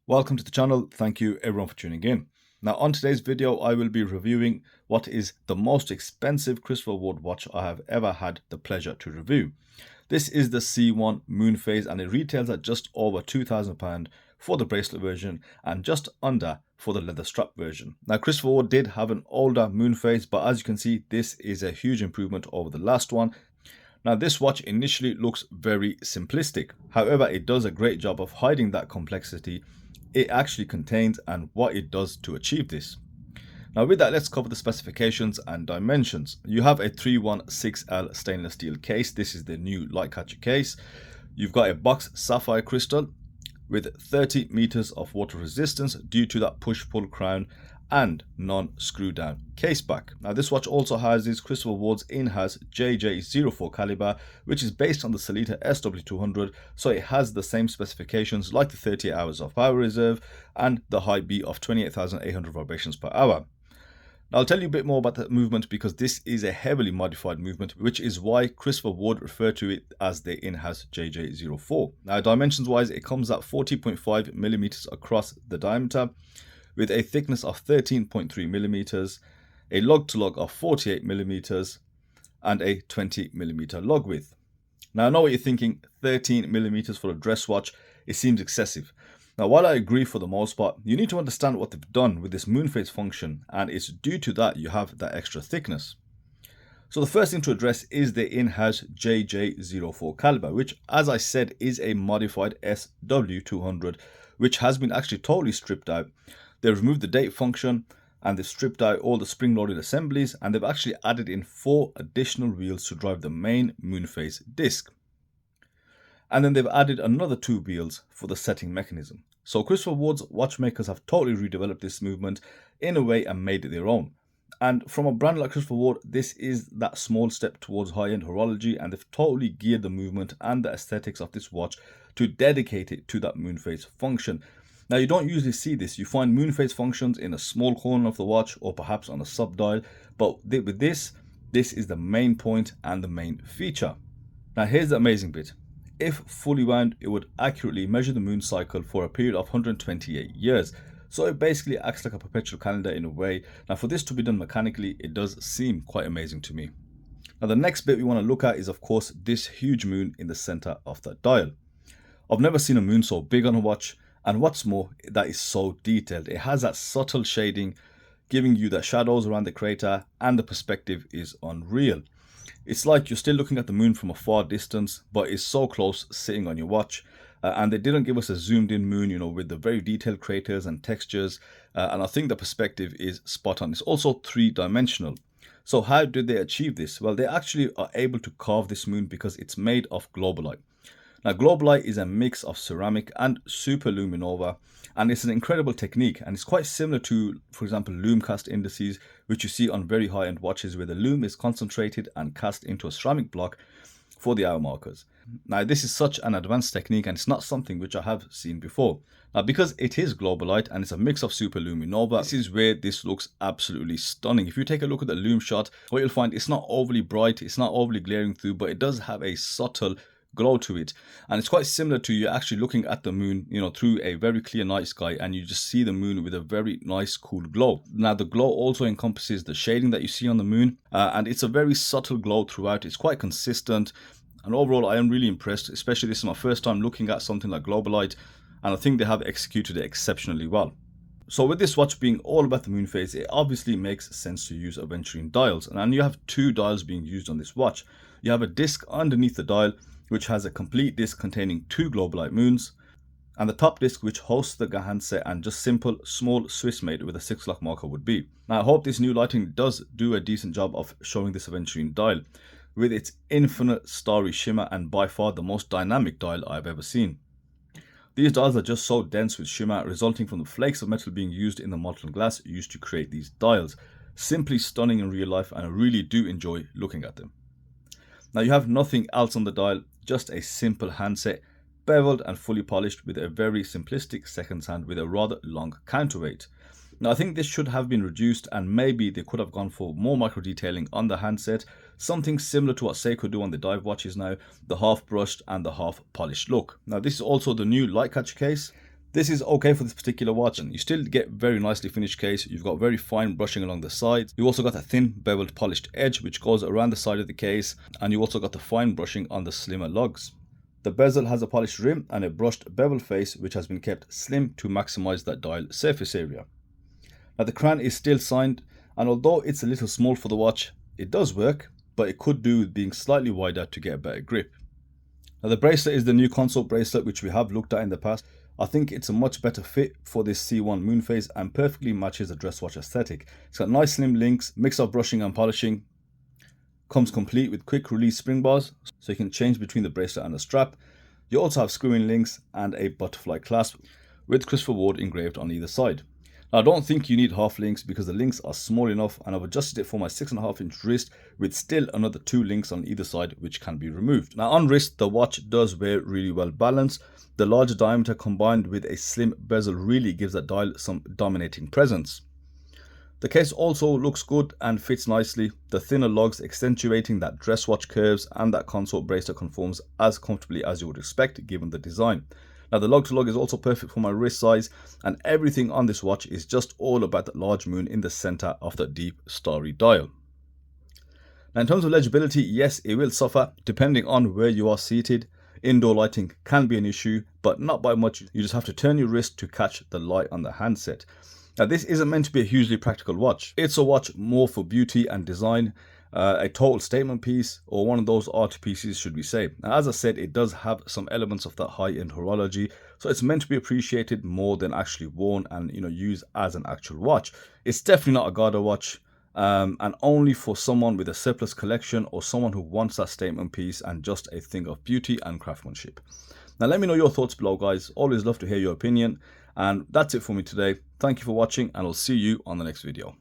Welcome to the channel. Thank you everyone for tuning in. Now on today's video, I will be reviewing what is the most expensive Christopher Ward watch I have ever had the pleasure to review. This is the C1 Moonphase and it retails at just over £2,000 for the bracelet version and just under for the leather strap version. Now Christopher Ward did have an older Moonphase, but as you can see, this is a huge improvement over the last one. Now this watch initially looks very simplistic. However, it does a great job of hiding that complexity it actually contains and what it does to achieve this. Now with that, let's cover the specifications and dimensions. You have a 316L stainless steel case. This is the new light catcher case. You've got a box sapphire crystal with 30 meters of water resistance due to that push-pull crown and non-screw down case back. Now this watch also houses Christopher Ward's in-house JJ04 caliber, which is based on the Sellita SW200, so it has the same specifications like the 38 hours of power reserve and the high beat of 28,800 vibrations per hour. Now I'll tell you a bit more about that movement because this is a heavily modified movement, which is why Christopher Ward referred to it as the in-house JJ04. Now dimensions wise, it comes at 40.5 millimeters across the diameter, with a thickness of 13.3 millimeters, a lug to lug of 48 millimeters, and a 20 millimeter lug width. Now I know what you're thinking, 13 millimeters for a dress watch, it seems excessive. Now while I agree for the most part, you need to understand what they've done with this Moonphase function, and it's due to that you have that extra thickness. So the first thing to address is the in-house JJ04 caliber, which as I said is a modified SW200, which has been actually totally stripped out. They removed the date function and they've stripped out all the spring-loaded assemblies, and they've actually added in 4 additional wheels to drive the main Moonphase disc. And then they've added another 2 wheels for the setting mechanism. So Christopher Ward's watchmakers have totally redeveloped this movement in a way and made it their own. And from a brand like Christopher Ward, this is that small step towards high-end horology, and they've totally geared the movement and the aesthetics of this watch to dedicate it to that Moonphase function. Now you don't usually see this. You find Moonphase functions in a small corner of the watch or perhaps on a sub dial, but with this is the main point and the main feature. Now here's the amazing bit. If fully wound, it would accurately measure the moon cycle for a period of 128 years. So it basically acts like a perpetual calendar in a way. Now for this to be done mechanically, it does seem quite amazing to me. Now the next bit we want to look at is of course this huge moon in the center of that dial. I've never seen a moon so big on a watch. And what's more, that is so detailed. It has that subtle shading, giving you the shadows around the crater, and the perspective is unreal. It's like you're still looking at the moon from a far distance, but it's so close sitting on your watch. And they didn't give us a zoomed in moon, with the very detailed craters and textures. And I think the perspective is spot on. It's also 3-dimensional. So how did they achieve this? Well, they actually are able to carve this moon because it's made of Globolite. Now Globolite is a mix of ceramic and superluminova, and it's an incredible technique, and it's quite similar to, for example, lume cast indices, which you see on very high-end watches where the lume is concentrated and cast into a ceramic block for the hour markers. Now this is such an advanced technique, and it's not something which I have seen before. Now because it is Globolite and it's a mix of superluminova, this is where this looks absolutely stunning. If you take a look at the lume shot, what you'll find, it's not overly bright, it's not overly glaring through, but it does have a subtle glow to it, and it's quite similar to you actually looking at the moon through a very clear night sky, and you just see the moon with a very nice cool glow. Now the glow also encompasses the shading that you see on the moon, and it's a very subtle glow throughout. It's quite consistent, and overall I am really impressed. Especially this is my first time looking at something like Globolite, and I think they have executed it exceptionally well. So with this watch being all about the Moonphase, it obviously makes sense to use aventurine dials, and you have 2 dials being used on this watch. You have a disc underneath the dial which has a complete disc containing 2 Globolite moons, and the top disc which hosts the handset and just simple small Swiss made with a 6 o'clock marker would be. Now I hope this new lighting does do a decent job of showing this aventurine dial with its infinite starry shimmer, and by far the most dynamic dial I've ever seen. These dials are just so dense with shimmer, resulting from the flakes of metal being used in the molten glass used to create these dials. Simply stunning in real life, and I really do enjoy looking at them. Now you have nothing else on the dial, just a simple handset, beveled and fully polished with a very simplistic seconds hand with a rather long counterweight. Now I think this should have been reduced, and maybe they could have gone for more micro detailing on the handset, something similar to what Seiko do on the dive watches now, the half brushed and the half polished look. Now this is also the new light catcher case. This is okay for this particular watch, and you still get very nicely finished case. You've got very fine brushing along the sides. You also got a thin beveled polished edge which goes around the side of the case, and you also got the fine brushing on the slimmer lugs. The bezel has a polished rim and a brushed bevel face which has been kept slim to maximize that dial surface area. Now the crown is still signed, and although it's a little small for the watch, it does work, but it could do with being slightly wider to get a better grip. Now the bracelet is the new console bracelet which we have looked at in the past. I think it's a much better fit for this C1 Moonphase and perfectly matches the dress watch aesthetic. It's got nice slim links, mix of brushing and polishing, comes complete with quick release spring bars so you can change between the bracelet and the strap. You also have screw-in links and a butterfly clasp with Christopher Ward engraved on either side. Now I don't think you need half links because the links are small enough, and I've adjusted it for my 6.5-inch wrist with still another 2 links on either side which can be removed. Now on wrist the watch does wear really well balanced. The larger diameter combined with a slim bezel really gives that dial some dominating presence. The case also looks good and fits nicely, the thinner lugs accentuating that dress watch curves, and that console bracelet conforms as comfortably as you would expect given the design. Now the lug to lug is also perfect for my wrist size, and everything on this watch is just all about that large moon in the center of the deep starry dial. Now in terms of legibility, yes, it will suffer depending on where you are seated. Indoor lighting can be an issue, but not by much. You just have to turn your wrist to catch the light on the handset. Now this isn't meant to be a hugely practical watch. It's a watch more for beauty and design, a total statement piece, or one of those art pieces should we say. Now as I said, it does have some elements of that high-end horology, so it's meant to be appreciated more than actually worn and used as an actual watch. It's definitely not a Garda watch, and only for someone with a surplus collection or someone who wants that statement piece and just a thing of beauty and craftsmanship. Now let me know your thoughts below, guys. Always love to hear your opinion. And that's it for me today. Thank you for watching, and I'll see you on the next video.